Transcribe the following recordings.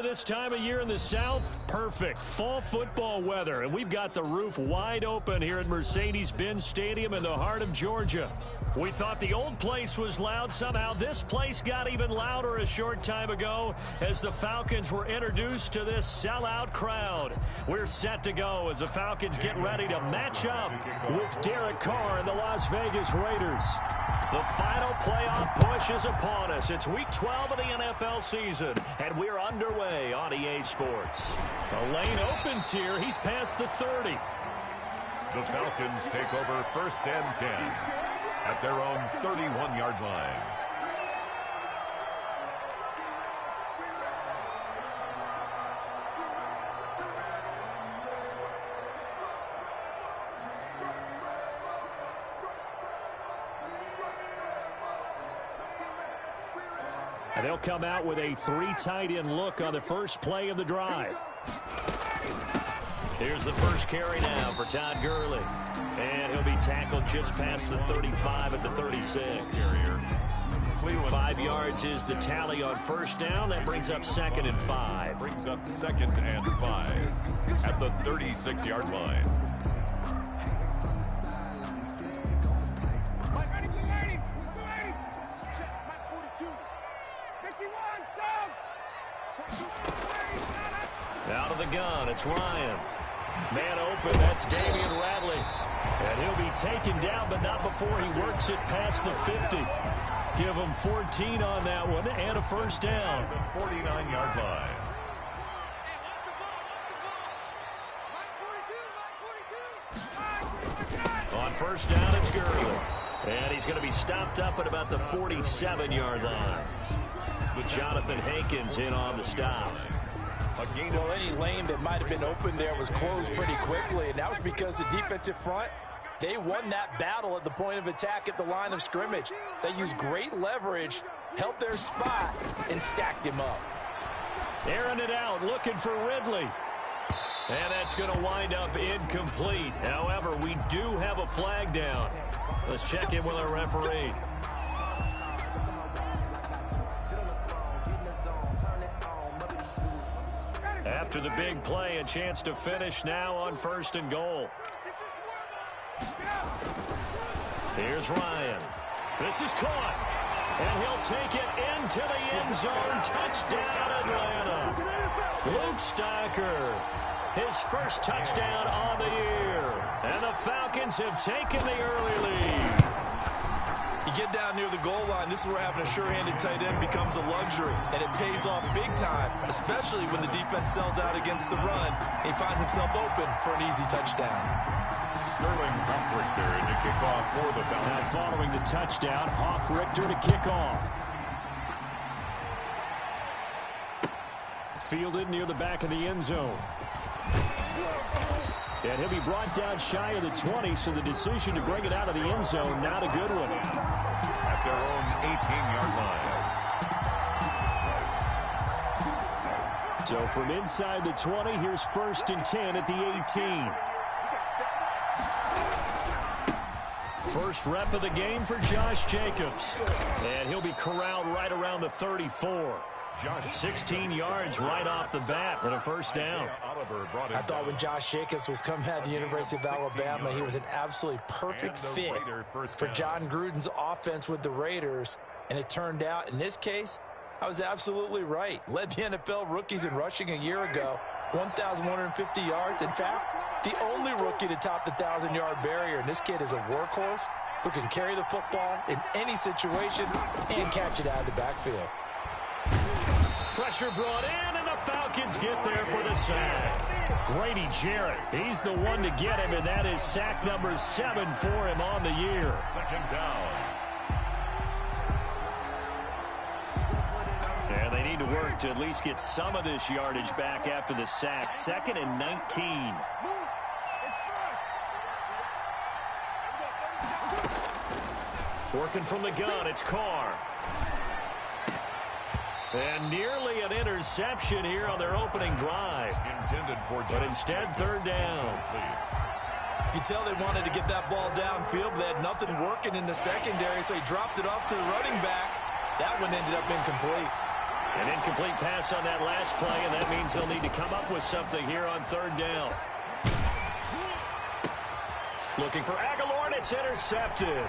this time of year in the South? Perfect. Fall football weather. And we've got the roof wide open here at Mercedes-Benz Stadium in the heart of Georgia. We thought the old place was loud. Somehow this place got even louder a short time ago as the Falcons were introduced to this sellout crowd. We're set to go as the Falcons get ready to match up with Derek Carr and the Las Vegas Raiders. The final playoff push is upon us. It's Week 12 of the NFL season, and we're underway on EA Sports. The lane opens here. He's past the 30. The Falcons take over 1st and 10 at their own 31-yard line. And they'll come out with a 3 tight end look on the first play of the drive. Here's the first carry now for Todd Gurley. And he'll be tackled just past the 35 at the 36. 5 yards is the tally on first down. That brings up 2nd and 5. Brings up 2nd and 5 at the 36-yard line. Out of the gun, it's Ryan. Man open, that's Damian Radley. And he'll be taken down, but not before he works it past the 50. Give him 14 on that one and a first down. The 49-yard line. On first down, it's Gurley. And he's going to be stopped up at about the 47-yard line. With Jonathan Hankins in on the stop. Well, any lane that might have been open there was closed pretty quickly, and that was because the defensive front, they won that battle at the point of attack at the line of scrimmage. They used great leverage, held their spot, and stacked him up. Airing it out, looking for Ridley. And that's going to wind up incomplete. However, we do have a flag down. Let's check in with our referee. After the big play, a chance to finish now on 1st and goal. Here's Ryan. This is caught. And he'll take it into the end zone. Touchdown, Atlanta. Luke Stocker, his first touchdown on the year. And the Falcons have taken the early lead. You get down near the goal line, this is where having a sure-handed tight end becomes a luxury, and it pays off big time, especially when the defense sells out against the run. He finds himself open for an easy touchdown. Sterling Hoff-Richter in the kickoff for the Falcons. Now following the touchdown, Hoff-Richter to kick off. Fielded near the back of the end zone. And he'll be brought down shy of the 20, so the decision to bring it out of the end zone, not a good one. At their own 18-yard line. So from inside the 20, here's 1st and 10 at the 18. First rep of the game for Josh Jacobs. And he'll be corralled right around the 34. 16 yards right off the bat and a first down. I thought when Josh Jacobs was coming out of the University of Alabama, he was an absolutely perfect fit for John Gruden's offense with the Raiders. And it turned out, in this case, I was absolutely right. Led the NFL rookies in rushing a year ago, 1,150 yards. In fact, the only rookie to top the 1,000-yard barrier. And this kid is a workhorse who can carry the football in any situation and catch it out of the backfield. Pressure brought in, and the Falcons get there for the sack. Grady Jarrett, he's the one to get him, and that is sack number 7 for him on the year. 2nd down. And they need to work to at least get some of this yardage back after the sack. 2nd and 19. Working from the gun, it's Carr. And nearly an interception here on their opening drive. Intended for but instead, 3rd down. You can tell they wanted to get that ball downfield, but they had nothing working in the secondary, so he dropped it off to the running back. That one ended up incomplete. An incomplete pass on that last play, and that means they'll need to come up with something here on third down. Looking for Aguilar, and it's intercepted.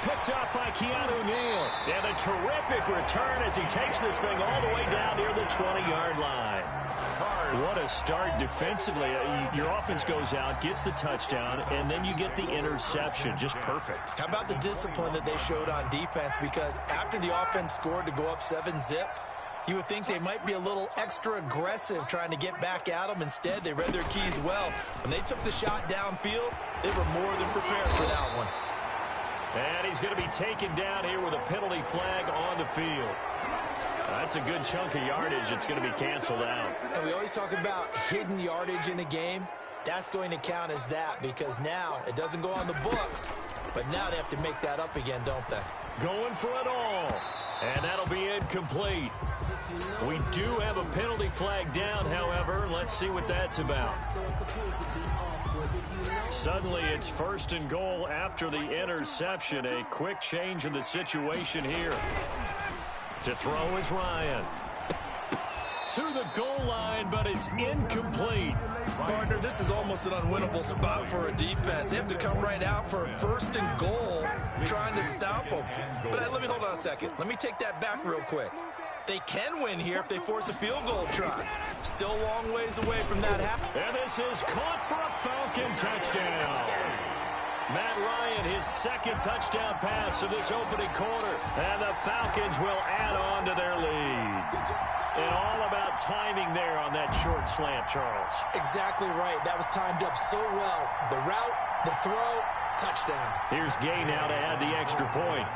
Picked up by Keanu Neal. And a terrific return as he takes this thing all the way down near the 20-yard line. What a start defensively. Your offense goes out, gets the touchdown, and then you get the interception. Just perfect. How about the discipline that they showed on defense? Because after the offense scored to go up 7-zip, you would think they might be a little extra aggressive trying to get back at them. Instead, they read their keys well. When they took the shot downfield, they were more than prepared for that one. And he's going to be taken down here with a penalty flag on the field. That's a good chunk of yardage. It's going to be canceled out. And we always talk about hidden yardage in a game. That's going to count as that because now it doesn't go on the books, but now they have to make that up again, don't they? Going for it all. And that'll be incomplete. We do have a penalty flag down, however. Let's see what that's about. Suddenly, it's 1st and goal after the interception. A quick change in the situation here. To throw is Ryan. To the goal line, but it's incomplete. Partner, this is almost an unwinnable spot for a defense. They have to come right out for a 1st and goal trying to stop them. But let me hold on a second. Let me take that back real quick. They can win here if they force a field goal try. Still a long ways away from that happening. And this is caught for a Falcon touchdown. Matt Ryan, his 2nd touchdown pass of this opening quarter. And the Falcons will add on to their lead. And all about timing there on that short slant, Charles. Exactly right. That was timed up so well. The route, the throw, touchdown. Here's Gay now to add the extra point.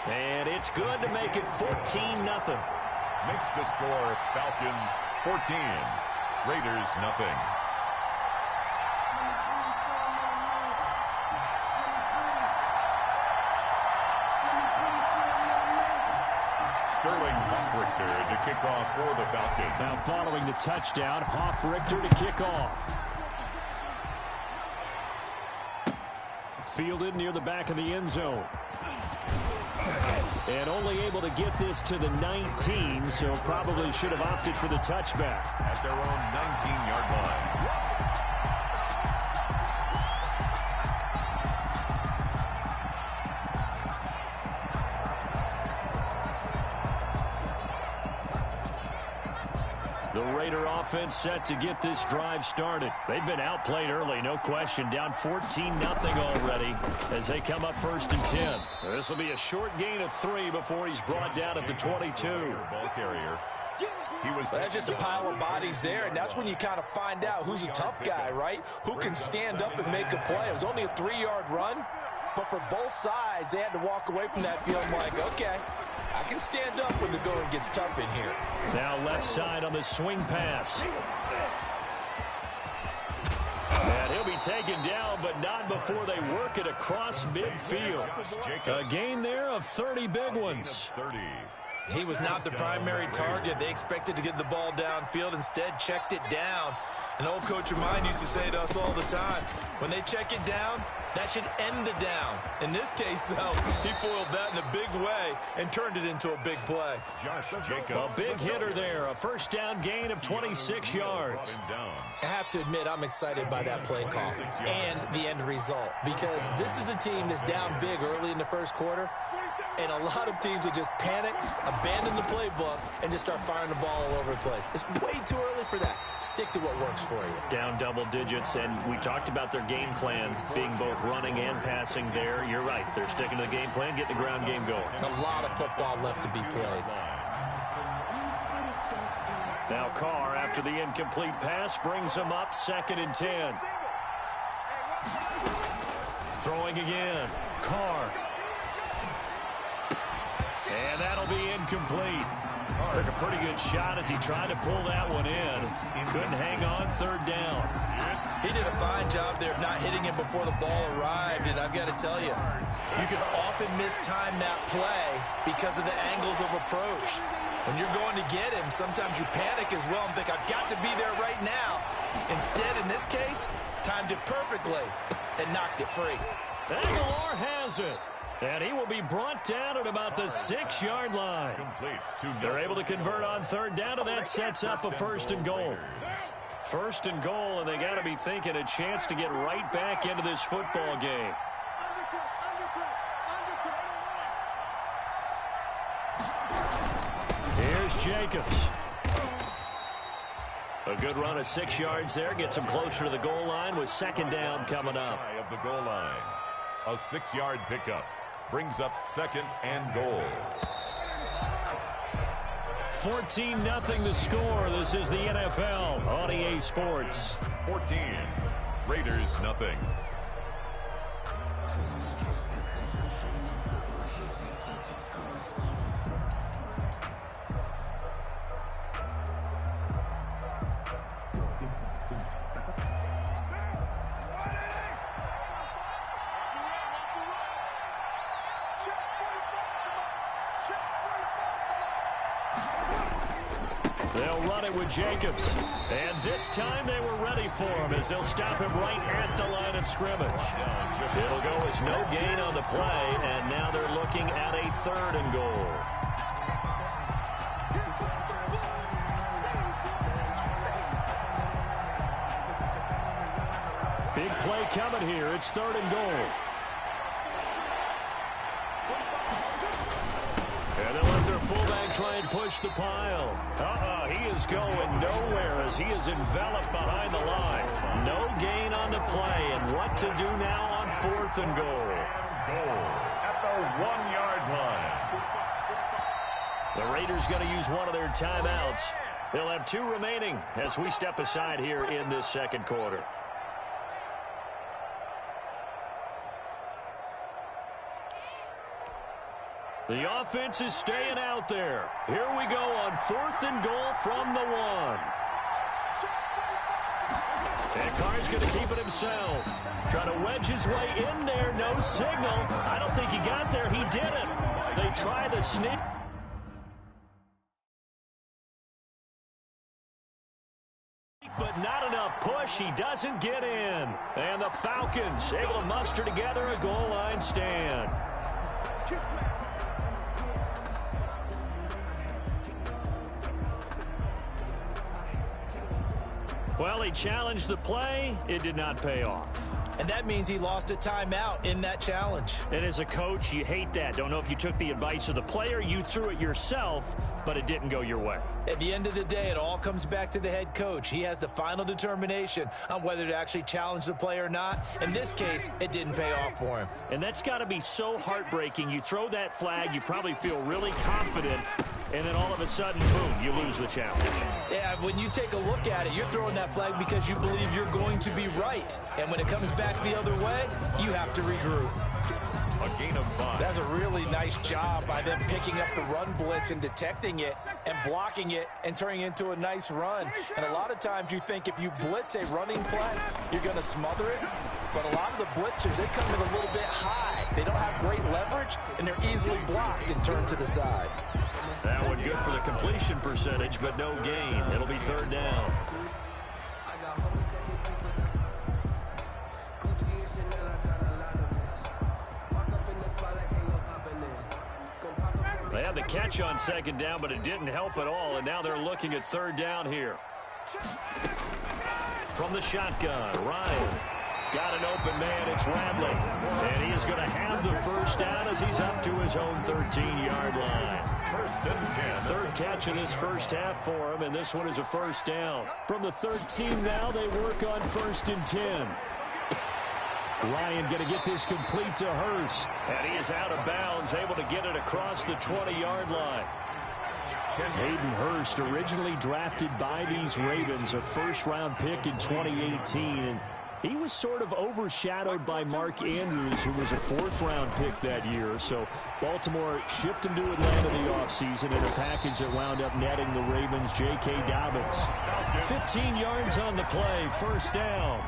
And it's good to make it 14-0. Makes the score Falcons 14, Raiders nothing. Sterling Hoffrichter to kick off for the Falcons. Now following the touchdown, Hoffrichter to kick off. Fielded near the back of the end zone. And only able to get this to the 19, so probably should have opted for the touchback. At their own 19-yard line. The Raider offense set to get this drive started. They've been outplayed early, no question. Down 14-0 already as they come up 1st and 10. This will be a short gain of 3 before he's brought down at the 22. Ball carrier. That's just a pile of bodies there, and that's when you kind of find out who's a tough guy, right? Who can stand up and make a play. It was only a 3-yard run, but for both sides, they had to walk away from that field like, okay, I can stand up when the going gets tough in here. Now left side on the swing pass. And he'll be taken down, but not before they work it across midfield. A gain there of 30 big ones. He was not the primary target. They expected to get the ball downfield. Instead, checked it down. An old coach of mine used to say to us all the time, when they check it down, that should end the down. In this case, though, he foiled that in a big way and turned it into a big play. A big hitter there. A 1st down gain of 26 yards. I have to admit, I'm excited by that play call and the end result because this is a team that's down big early in the 1st quarter. And a lot of teams will just panic, abandon the playbook, and just start firing the ball all over the place. It's way too early for that. Stick to what works for you. Down double digits, and we talked about their game plan being both running and passing there. You're right. They're sticking to the game plan, getting the ground game going. A lot of football left to be played. Now Carr, after the incomplete pass, brings him up 2nd and 10. Throwing again. Carr. And that'll be incomplete. Took a pretty good shot as he tried to pull that one in. Couldn't hang on 3rd down. He did a fine job there of not hitting him before the ball arrived. And I've got to tell you, you can often mistime that play because of the angles of approach. When you're going to get him, sometimes you panic as well and think, I've got to be there right now. Instead, in this case, timed it perfectly and knocked it free. Aguilar has it. And he will be brought down at about the 6-yard line. They're able to convert on third down, and that sets up a 1st and goal. 1st and goal, and they got to be thinking a chance to get right back into this football game. Here's Jacobs. A good run of 6 yards there. Gets him closer to the goal line with 2nd down coming up. Of the goal line. A 6-yard pickup. Brings up 2nd and goal. 14-0 the score. This is the NFL on EA Sports. 14. Raiders nothing. They'll run it with Jacobs. And this time they were ready for him as they'll stop him right at the line of scrimmage. It'll go as no gain on the play, and now they're looking at a 3rd and goal. Big play coming here. It's 3rd and goal. And they'll let their fullback try and push the pile. He is going nowhere as he is enveloped behind the line. No gain on the play, and what to do now on 4th and goal. Goal at the 1-yard line. The Raiders going to use one of their timeouts. They'll have 2 remaining as we step aside here in this 2nd quarter. The offense is staying out there. Here we go on 4th and goal from the 1. And Carr's going to keep it himself. Trying to wedge his way in there. No signal. I don't think he got there. He didn't. They try the sneak. But not enough push. He doesn't get in. And the Falcons able to muster together a goal line stand. Well, he challenged the play. It did not pay off. And that means he lost a timeout in that challenge. And as a coach, you hate that. Don't know if you took the advice of the player, you threw it yourself, but it didn't go your way. At the end of the day, it all comes back to the head coach. He has the final determination on whether to actually challenge the play or not. In this case, it didn't pay off for him. And that's got to be so heartbreaking. You throw that flag, you probably feel really confident, and then all of a sudden, boom, you lose the challenge. Yeah, when you take a look at it, you're throwing that flag because you believe you're going to be right. And when it comes back the other way, you have to regroup. A gain of 5. That's a really nice job by them picking up the run blitz and detecting it and blocking it and turning it into a nice run. And a lot of times you think if you blitz a running play, you're going to smother it. But a lot of the blitzers, they come in a little bit high. They don't have great leverage, and they're easily blocked and turned to the side. That one good for the completion percentage, but no gain. It'll be 3rd down. They had the catch on 2nd down, but it didn't help at all, and now they're looking at 3rd down here. From the shotgun, Ryan. Got an open man, it's Radley. And he is going to have the 1st down as he's up to his own 13-yard line. 1st and 10. 3rd catch in this 1st half for him, and this one is a 1st down. From the 13 now, they work on 1st and 10. Ryan going to get this complete to Hurst. And he is out of bounds, able to get it across the 20-yard line. Hayden Hurst, originally drafted by these Ravens, a 1st-round pick in 2018. And he was sort of overshadowed by Mark Andrews, who was a 4th-round pick that year. So Baltimore shipped him to Atlanta the offseason in a package that wound up netting the Ravens J.K. Dobbins. 15 yards on the play, 1st down.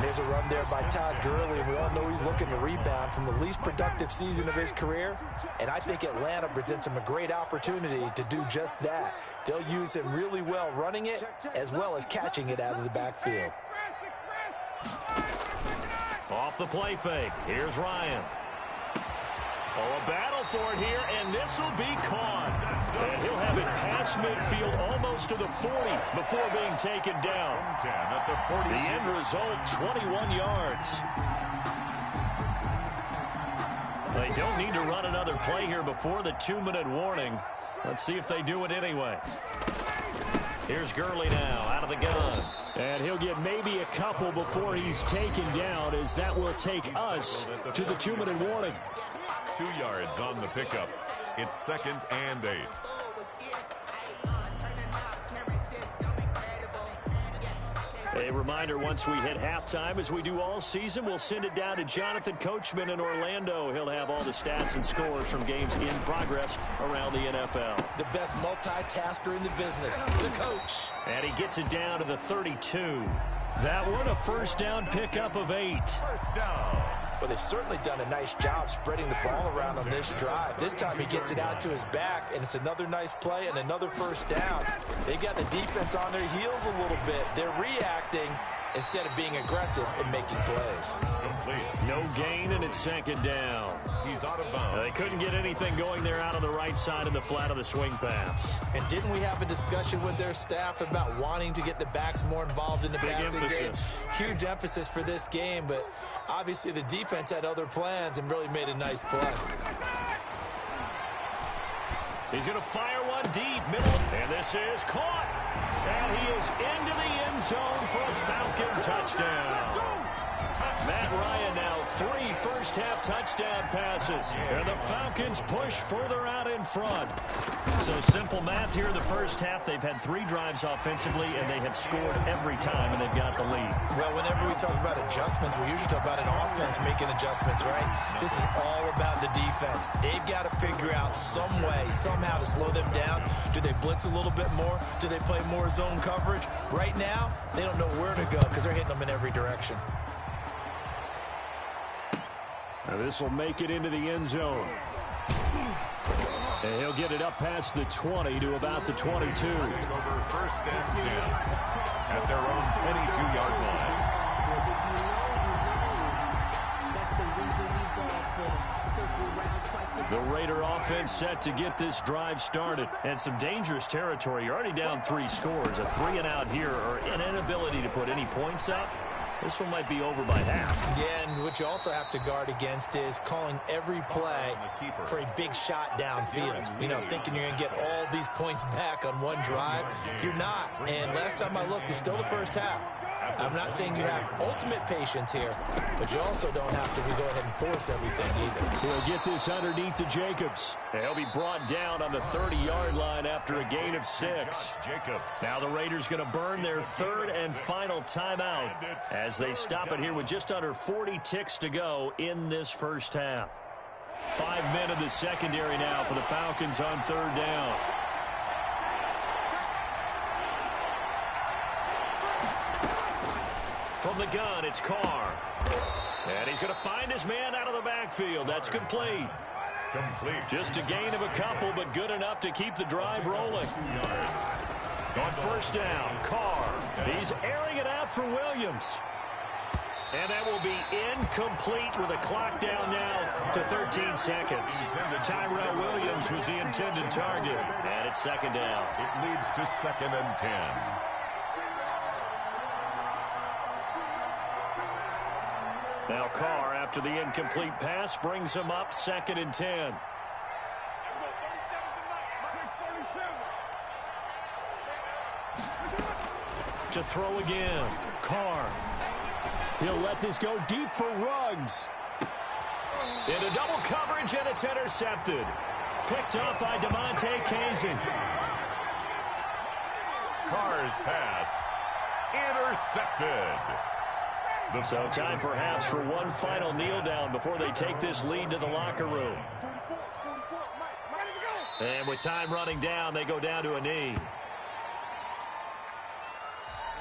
And there's a run there by Todd Gurley. We all know he's looking to rebound from the least productive season of his career. And I think Atlanta presents him a great opportunity to do just that. They'll use him really well running it as well as catching it out of the backfield. Off the play fake. Here's Ryan. Oh, a battle for it here, and this will be caught. And he'll have it past midfield almost to the 40 before being taken down. The end result, 21 yards. They don't need to run another play here before the 2-minute warning. Let's see if they do it anyway. Here's Gurley now out of the gun. And he'll get maybe a couple before he's taken down, as that will take us to the 2-minute warning. 2 yards on the pickup. It's 2nd and 8. A reminder, once we hit halftime, as we do all season, we'll send it down to Jonathan Coachman in Orlando. He'll have all the stats and scores from games in progress around the NFL. The best multitasker in the business, the coach. And he gets it down to the 32. That one, a first down pickup of 8. First down. Well, they've certainly done a nice job spreading the ball around on this drive. This time he gets it out to his back, and it's another nice play and another first down. They've got the defense on their heels a little bit. They're reacting instead of being aggressive and making plays. Complete. No gain, and it's 2nd down. He's out of bounds. They couldn't get anything going there out of the right side in the flat of the swing pass. And didn't we have a discussion with their staff about wanting to get the backs more involved in the passing game? Huge emphasis for this game, but obviously the defense had other plans and really made a nice play. He's going to fire one deep, middle, and this is caught. And he is into the end zone for a Falcon touchdown. Matt Ryan now 3 first-half touchdown passes. And the Falcons push further out in front. So simple math here in the first half. They've had 3 drives offensively, and they have scored every time, and they've got the lead. Well, whenever we talk about adjustments, we usually talk about an offense making adjustments, right? This is all about the defense. They've got to figure out some way, somehow to slow them down. Do they blitz a little bit more? Do they play more zone coverage? Right now, they don't know where to go because they're hitting them in every direction. Now this will make it into the end zone. And he'll get it up past the 20 to about the 22. Over 1st and 10 at their own 22-yard line. The Raider offense set to get this drive started. And some dangerous territory. You're already down 3 scores. A 3-and-out here, or an inability to put any points up. This one might be over by half. Yeah, and what you also have to guard against is calling every play for a big shot downfield. You know, thinking you're going to get all these points back on one drive. You're not. And last time I looked, it's still the first half. I'm not saying you have ultimate patience here, but you also don't have to go ahead and force everything either. He'll get this underneath to Jacobs. And he'll be brought down on the 30-yard line after a gain of 6. Now the Raiders going to burn their 3rd and final timeout as they stop it here with just under 40 ticks to go in this first half. 5 men in the secondary now for the Falcons on 3rd down. From the gun, it's Carr. And he's going to find his man out of the backfield. That's complete. Just a gain of a couple, but good enough to keep the drive rolling. On 1st down, Carr. He's airing it out for Williams. And that will be incomplete with a clock down now to 13 seconds. Tyrell Williams was the intended target. And it's 2nd down. It leads to 2nd and 10. Now Carr, after the incomplete pass, brings him up 2nd and 10. To throw again, Carr. He'll let this go deep for Ruggs. Into double coverage, and it's intercepted. Picked up by DeMonte Casey. Carr's pass intercepted. So time perhaps for one final kneel down before they take this lead to the locker room. And with time running down, they go down to a knee.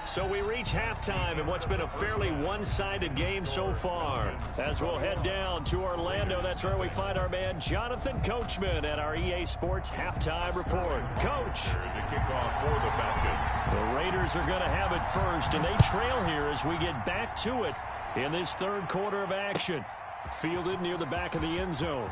So we reach halftime in what's been a fairly one-sided game so far. As we'll head down to Orlando, that's where we find our man Jonathan Coachman at our EA Sports Halftime Report. Coach. There's a kickoff for the Falcons. The Raiders are going to have it first, and they trail here as we get back to it in this third quarter of action. Fielded near the back of the end zone.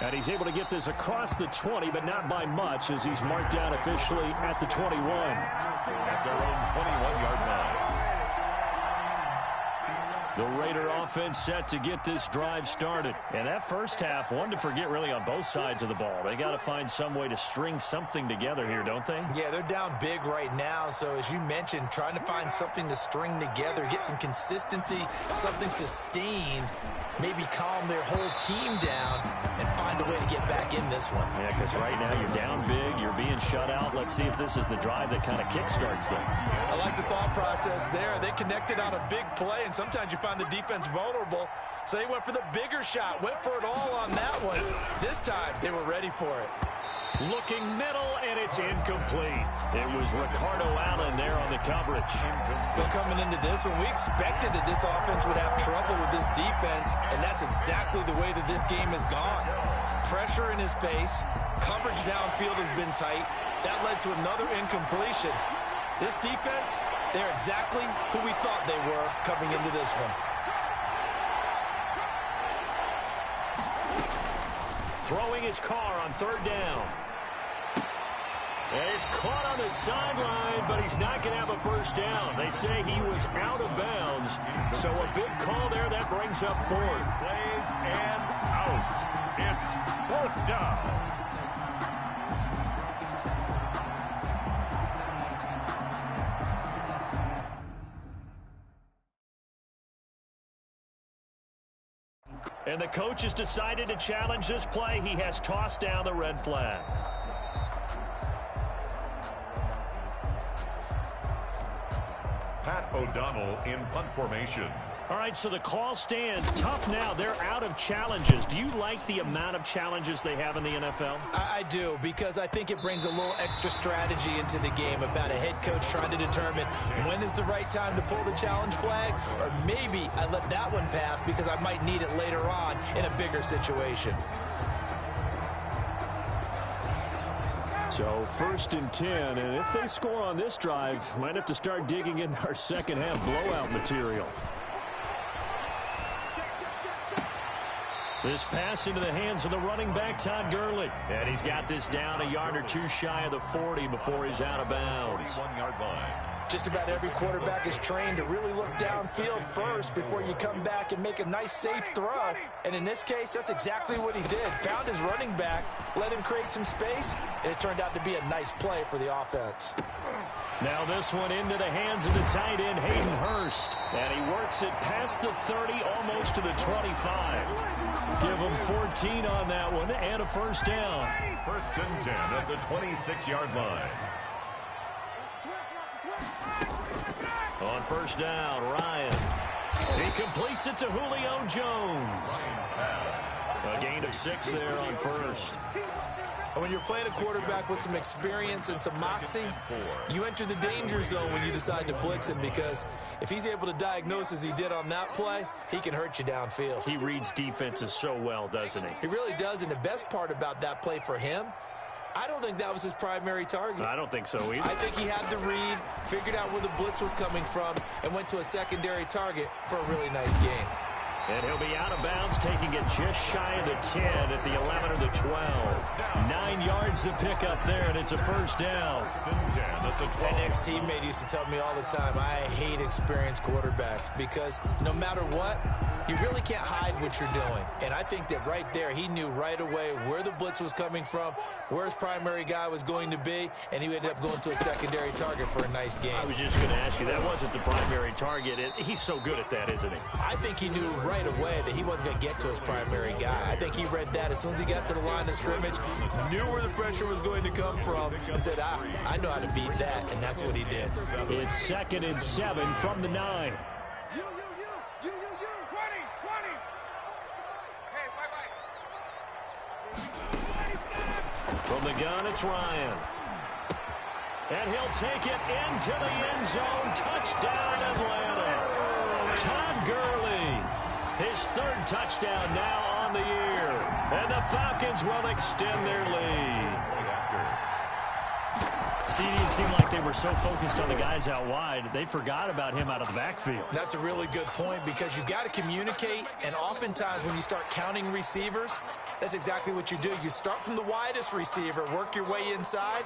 And he's able to get this across the 20, but not by much, as he's marked down officially at the 21. At their own 21-yard line. The Raider offense set to get this drive started. And that first half, one to forget really on both sides of the ball. They got to find some way to string something together here, don't they? Yeah, they're down big right now. So as you mentioned, trying to find something to string together, get some consistency, something sustained, maybe calm their whole team down and find a way to get back in this one. Yeah, because right now you're down big, you're being shut out. Let's see if this is the drive that kind of kickstarts them. I like the thought process there. They connected on a big play, and sometimes you find the defense vulnerable. So they went for the bigger shot, went for it all on that one. This time, they were ready for it. Looking middle, and it's incomplete. It was Ricardo Allen there on the coverage. Well, coming into this one, we expected that this offense would have trouble with this defense, and that's exactly the way that this game has gone. Pressure in his face, coverage downfield has been tight. That led to another incompletion. This defense, they're exactly who we thought they were coming into this one. Throwing his car on third down. And he's caught on the sideline, but he's not going to have a first down. They say he was out of bounds. So a big call there that brings up fourth. Plays and out. It's fourth down. And the coach has decided to challenge this play. He has tossed down the red flag. Pat O'Donnell in punt formation. All right, so the call stands. Tough now. They're out of challenges. Do you like the amount of challenges they have in the NFL? I do, because I think it brings a little extra strategy into the game about a head coach trying to determine when is the right time to pull the challenge flag, or maybe I let that one pass because I might need it later on in a bigger situation. So first and 10, and if they score on this drive, might have to start digging in our second half blowout material. This pass into the hands of the running back, Todd Gurley. And he's got this down a yard or two shy of the 40 before he's out of bounds. 1-yard line. Just about every quarterback is trained to really look downfield first before you come back and make a nice, safe throw. And in this case, that's exactly what he did. Found his running back, let him create some space, and it turned out to be a nice play for the offense. Now this one into the hands of the tight end, Hayden Hurst. And he works it past the 30, almost to the 25. Give him 14 on that one and a first down. First and 10 at the 26-yard line. On first down, Ryan. He completes it to Julio Jones. A gain of 6 there on first. And when you're playing a quarterback with some experience and some moxie, you enter the danger zone when you decide to blitz him, because if he's able to diagnose as he did on that play, he can hurt you downfield. He reads defenses so well, doesn't he? He really does, and the best part about that play for him, I don't think that was his primary target. I don't think so either. I think he had the read, figured out where the blitz was coming from, and went to a secondary target for a really nice game. And he'll be out of bounds, taking it just shy of the 10 at the 11 or the 12. 9 yards to pick up there, and it's a first down. An ex-teammate used to tell me all the time, I hate experienced quarterbacks, because no matter what, you really can't hide what you're doing. And I think that right there, he knew right away where the blitz was coming from, where his primary guy was going to be, and he ended up going to a secondary target for a nice game. I was just going to ask you, that wasn't the primary target. He's so good at that, isn't he? I think he knew right away that he wasn't going to get to his primary guy. I think he read that as soon as he got to the line of scrimmage, knew where the pressure was going to come from, and said, I know how to beat that, and that's what he did. It's 2nd and 7 from the 9. From the gun, it's Ryan. And he'll take it into the end zone. Touchdown, Atlanta. Todd Gurley, his third touchdown now on the year. And the Falcons will extend their lead. See, it seemed like they were so focused on the guys out wide, they forgot about him out of the backfield. That's a really good point because you've got to communicate, and oftentimes when you start counting receivers, that's exactly what you do. You start from the widest receiver, work your way inside.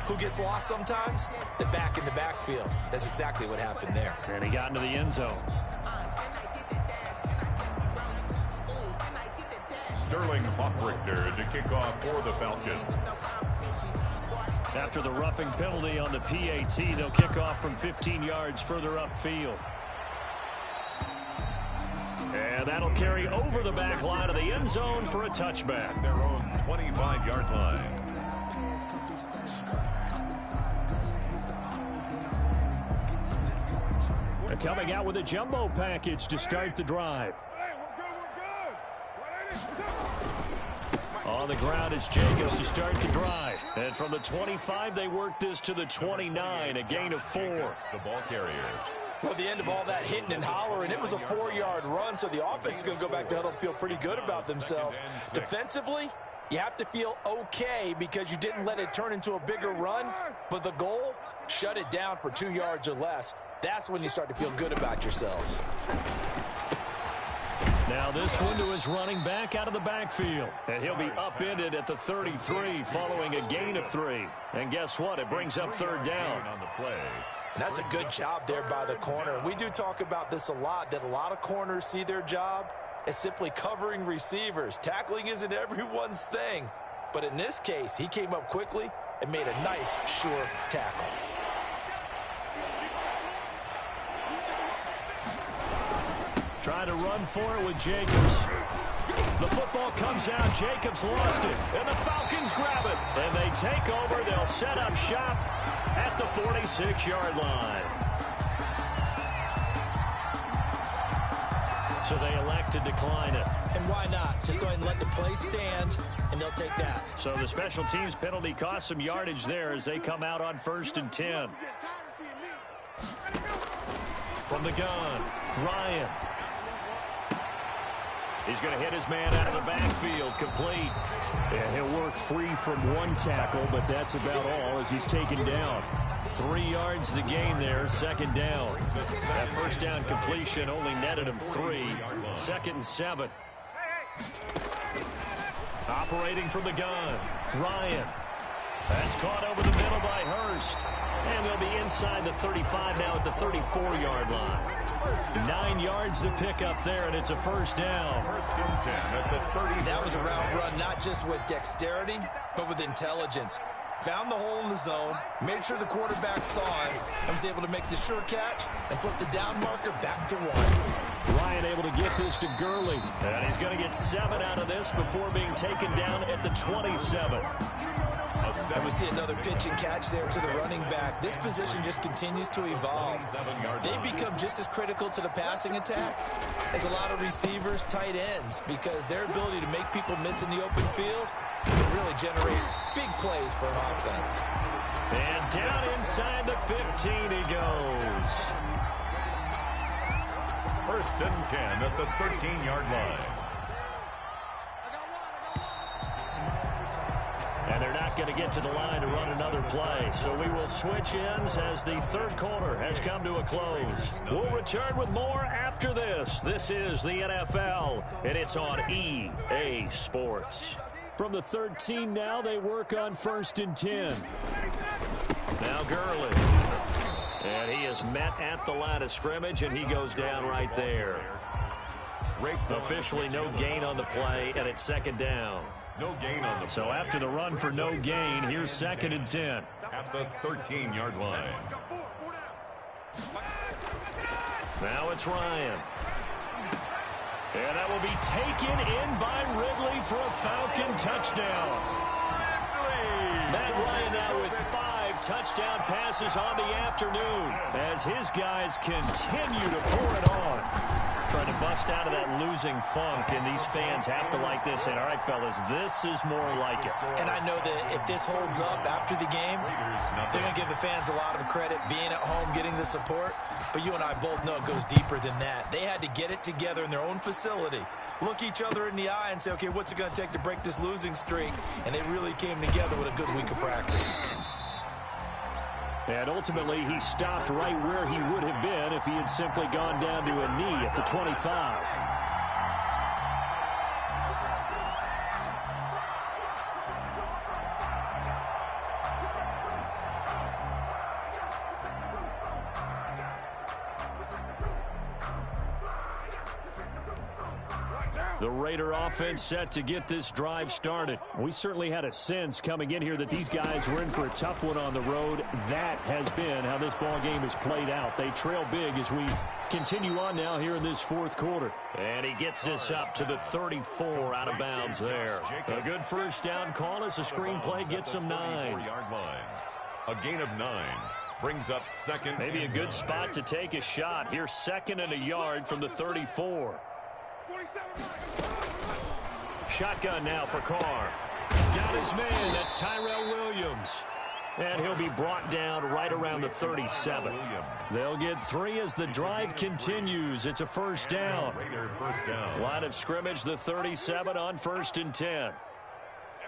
Who gets lost sometimes? The back in the backfield. That's exactly what happened there. And he got into the end zone. Sterling Hoffrichter to kick off for the Falcons. After the roughing penalty on the PAT, they'll kick off from 15 yards further upfield. And that'll carry over the back line of the end zone for a touchback. Their own 25-yard line. Coming out with a jumbo package to start the drive. On the ground is Jacobs to start the drive. And from the 25, they work this to the 29, a gain of 4. The ball carrier. Well, the end of all that hitting and hollering, it was a 4-yard run, so the offense is going to go back to huddle and feel pretty good about themselves. Defensively, you have to feel okay because you didn't let it turn into a bigger run, but the goal, shut it down for 2 yards or less. That's when you start to feel good about yourselves. Now this one to his running back out of the backfield. And he'll be upended at the 33 following a gain of 3. And guess what? It brings up third down. On the play. And that's a good job there by the corner. We do talk about this a lot, that a lot of corners see their job as simply covering receivers. Tackling isn't everyone's thing. But in this case, he came up quickly and made a nice, sure tackle. Trying to run for it with Jacobs. The football comes out. Jacobs lost it. And the Falcons grab it. And they take over. They'll set up shop at the 46-yard line. So they elect to decline it. And why not? Just go ahead and let the play stand, and they'll take that. So the special teams penalty cost some yardage there as they come out on 1st and 10. From the gun, Ryan. He's going to hit his man out of the backfield, complete. And he'll work free from one tackle, but that's about all as he's taken down. 3 yards the gain there, 2nd down. That first down completion only netted him 3. 2nd and 7. Operating from the gun, Ryan. That's caught over the middle by Hurst. And they'll be inside the 35 now at the 34-yard line. 9 yards to pick up there, and it's a first down. That was a route run, not just with dexterity, but with intelligence. Found the hole in the zone, made sure the quarterback saw it, and was able to make the sure catch and flip the down marker back to 1. Ryan able to get this to Gurley. And he's going to get 7 out of this before being taken down at the 27. And we see another pitch and catch there to the running back. This position just continues to evolve. They become just as critical to the passing attack as a lot of receivers, tight ends, because their ability to make people miss in the open field can really generate big plays for an offense. And down inside the 15 he goes. 1st and 10 at the 13-yard line. And they're not going to get to the line to run another play. So we will switch ends as the third quarter has come to a close. We'll return with more after this. This is the NFL, and it's on EA Sports. From the 13 now, they work on 1st and 10. Now Gurley. And he is met at the line of scrimmage, and he goes down right there. Officially no gain on the play, and it's 2nd down. No gain on the play. So after the run for no gain, here's 2nd and 10. At the 13-yard line. Now it's Ryan. And that will be taken in by Ridley for a Falcon touchdown. Matt Ryan now with 5 touchdown passes on the afternoon as his guys continue to pour it on. Trying to bust out of that losing funk, and these fans have to like this. And all right, fellas, this is more like it. And I know that if this holds up after the game, they're going to give the fans a lot of credit being at home, getting the support. But you and I both know it goes deeper than that. They had to get it together in their own facility, look each other in the eye and say, okay, what's it going to take to break this losing streak? And they really came together with a good week of practice. And ultimately, he stopped right where he would have been if he had simply gone down to a knee at the 25. The Raider offense set to get this drive started. We certainly had a sense coming in here that these guys were in for a tough one on the road. That has been how this ball game has played out. They trail big as we continue on now here in this fourth quarter. And he gets this up to the 34 out of bounds there. A good first down call as the screenplay gets him 9. A gain of 9 brings up second. Maybe a good spot to take a shot. Here's 2nd and a yard from the 34. Shotgun now for Carr. Got his man. That's Tyrell Williams. And he'll be brought down right around the 37. They'll get 3 as the drive continues. It's a first down. Line of scrimmage, the 37 on 1st and 10. There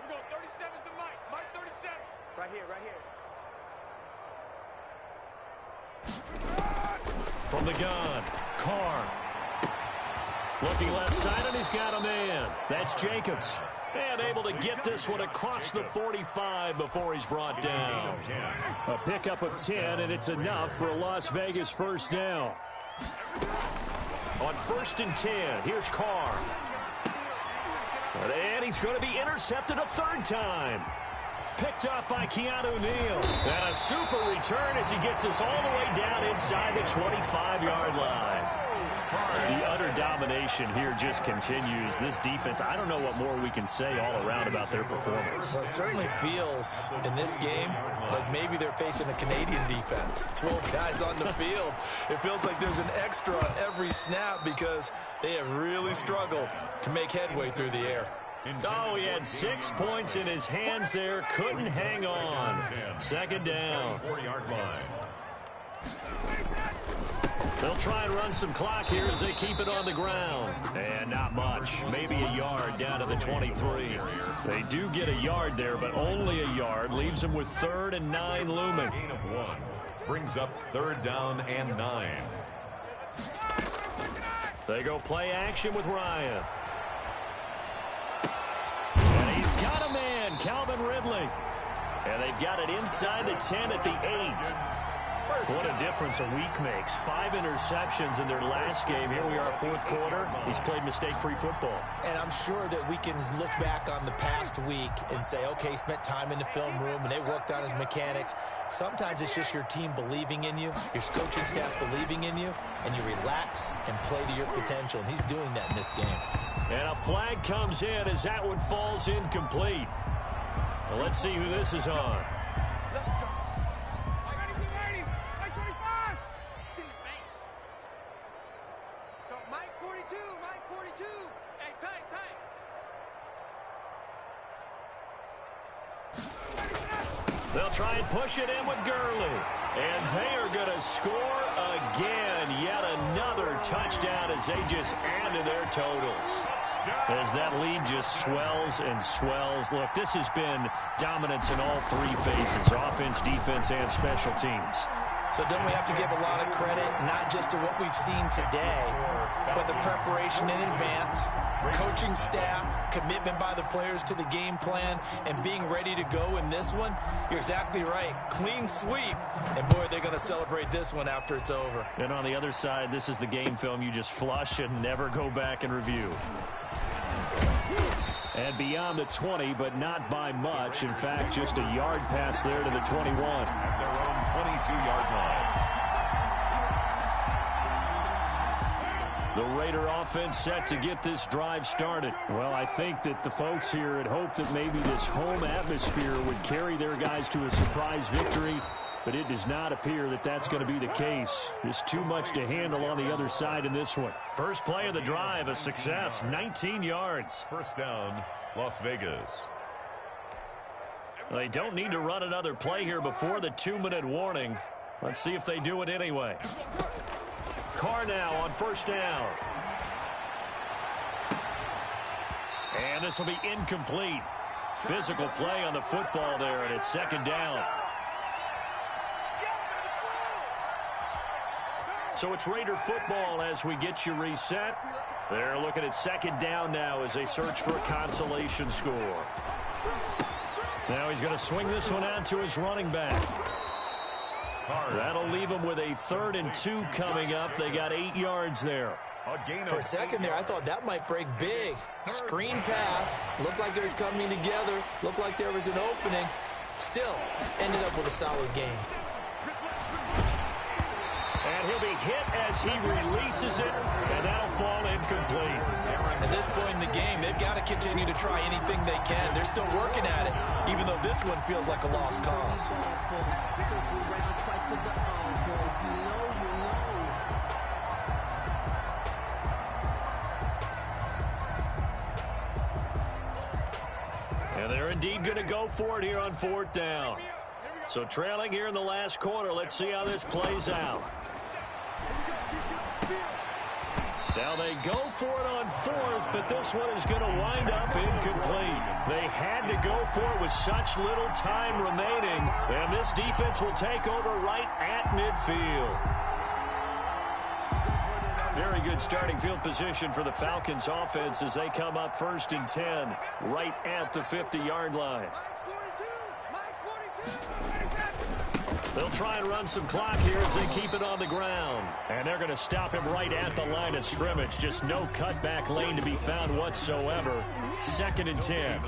we go. 37's the Mike. Mike 37. Right here, right here. From the gun, Carr. Looking left side, and he's got a man. That's Jacobs. And able to get this one across the 45 before he's brought down. A pickup of 10, and it's enough for a Las Vegas first down. On 1st and 10, here's Carr. And he's going to be intercepted a 3rd time. Picked up by Keanu Neal. And a super return as he gets us all the way down inside the 25-yard line. The utter domination here just continues. This defense, I don't know what more we can say all around about their performance. Well, it certainly feels in this game like maybe they're facing a Canadian defense. 12 guys on the field. It feels like there's an extra on every snap because they have really struggled to make headway through the air. Oh, he had 6 points in his hands there. Couldn't hang on. 2nd down. 40-yard line. They'll try and run some clock here as they keep it on the ground. And not much. Maybe a yard down to the 23. They do get a yard there, but only a yard. Leaves them with 3rd and 9 looming. Gain of 1 brings up 3rd down and 9. They go play action with Ryan. And he's got a man, Calvin Ridley. And they've got it inside the 10 at the 8. What a difference a week makes. 5 interceptions in their last game. Here we are, 4th quarter. He's played mistake-free football. And I'm sure that we can look back on the past week and say, okay, he spent time in the film room and they worked on his mechanics. Sometimes it's just your team believing in you, your coaching staff believing in you, and you relax and play to your potential. And he's doing that in this game. And a flag comes in as that one falls incomplete. Well, let's see who this is on. They'll try and push it in with Gurley. And they are going to score again. Yet another touchdown as they just add to their totals. As that lead just swells and swells. Look, this has been dominance in all 3 phases. Offense, defense, and special teams. So then we have to give a lot of credit, not just to what we've seen today, but the preparation in advance, coaching staff, commitment by the players to the game plan, and being ready to go in this one. You're exactly right. Clean sweep. And, boy, they're going to celebrate this one after it's over. And on the other side, this is the game film you just flush and never go back and review. And beyond the 20, but not by much. In fact, just a yard pass there to the 21. At their own 22-yard line. The Raider offense set to get this drive started. Well, I think that the folks here had hoped that maybe this home atmosphere would carry their guys to a surprise victory, but it does not appear that that's going to be the case. There's too much to handle on the other side in this one. First play of the drive, a success, 19 yards. First down, Las Vegas. They don't need to run another play here before the 2-minute warning. Let's see if they do it anyway. Carr now on first down. And this will be incomplete. Physical play on the football there, and it's second down. So it's Raider football as we get you reset. They're looking at second down now as they search for a consolation score. Now he's going to swing this one out to his running back. That'll leave him with a 3rd and 2 coming up. They got 8 yards there. For a second there, I thought that might break big. Screen pass. Looked like it was coming together. Looked like there was an opening. Still, ended up with a solid game. And he'll be hit as he releases it, and that'll fall incomplete. At this point in the game, they've got to continue to try anything they can. They're still working at it, even though this one feels like a lost cause. And they're indeed going to go for it here on 4th down. So trailing here in the last quarter, let's see how this plays out. Now they go for it on 4th, but this one is going to wind up incomplete. They had to go for it with such little time remaining, and this defense will take over right at midfield. Very good starting field position for the Falcons offense as they come up 1st and 10, right at the 50-yard line. They'll try and run some clock here as they keep it on the ground. And they're going to stop him right at the line of scrimmage. Just no cutback lane to be found whatsoever. 2nd and 10.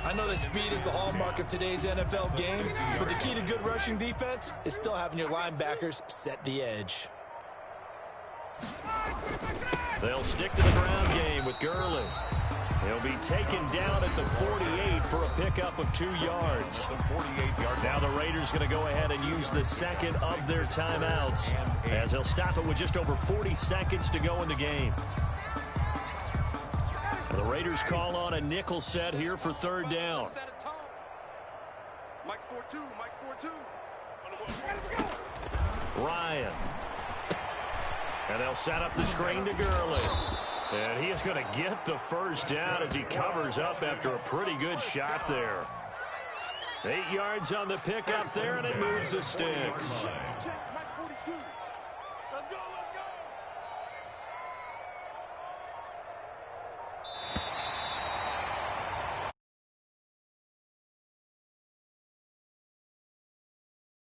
I know that speed is the hallmark of today's NFL game, but the key to good rushing defense is still having your linebackers set the edge. They'll stick to the ground game with Gurley. He'll be taken down at the 48 for a pickup of 2 yards. Now the Raiders going to go ahead and use the second of their timeouts as they'll stop it with just over 40 seconds to go in the game. And the Raiders call on a nickel set here for 3rd down. Ryan. And they'll set up the screen to Gurley. And he is going to get the first down as he covers up after a pretty good shot there. 8 yards on the pickup there, and it moves the sticks.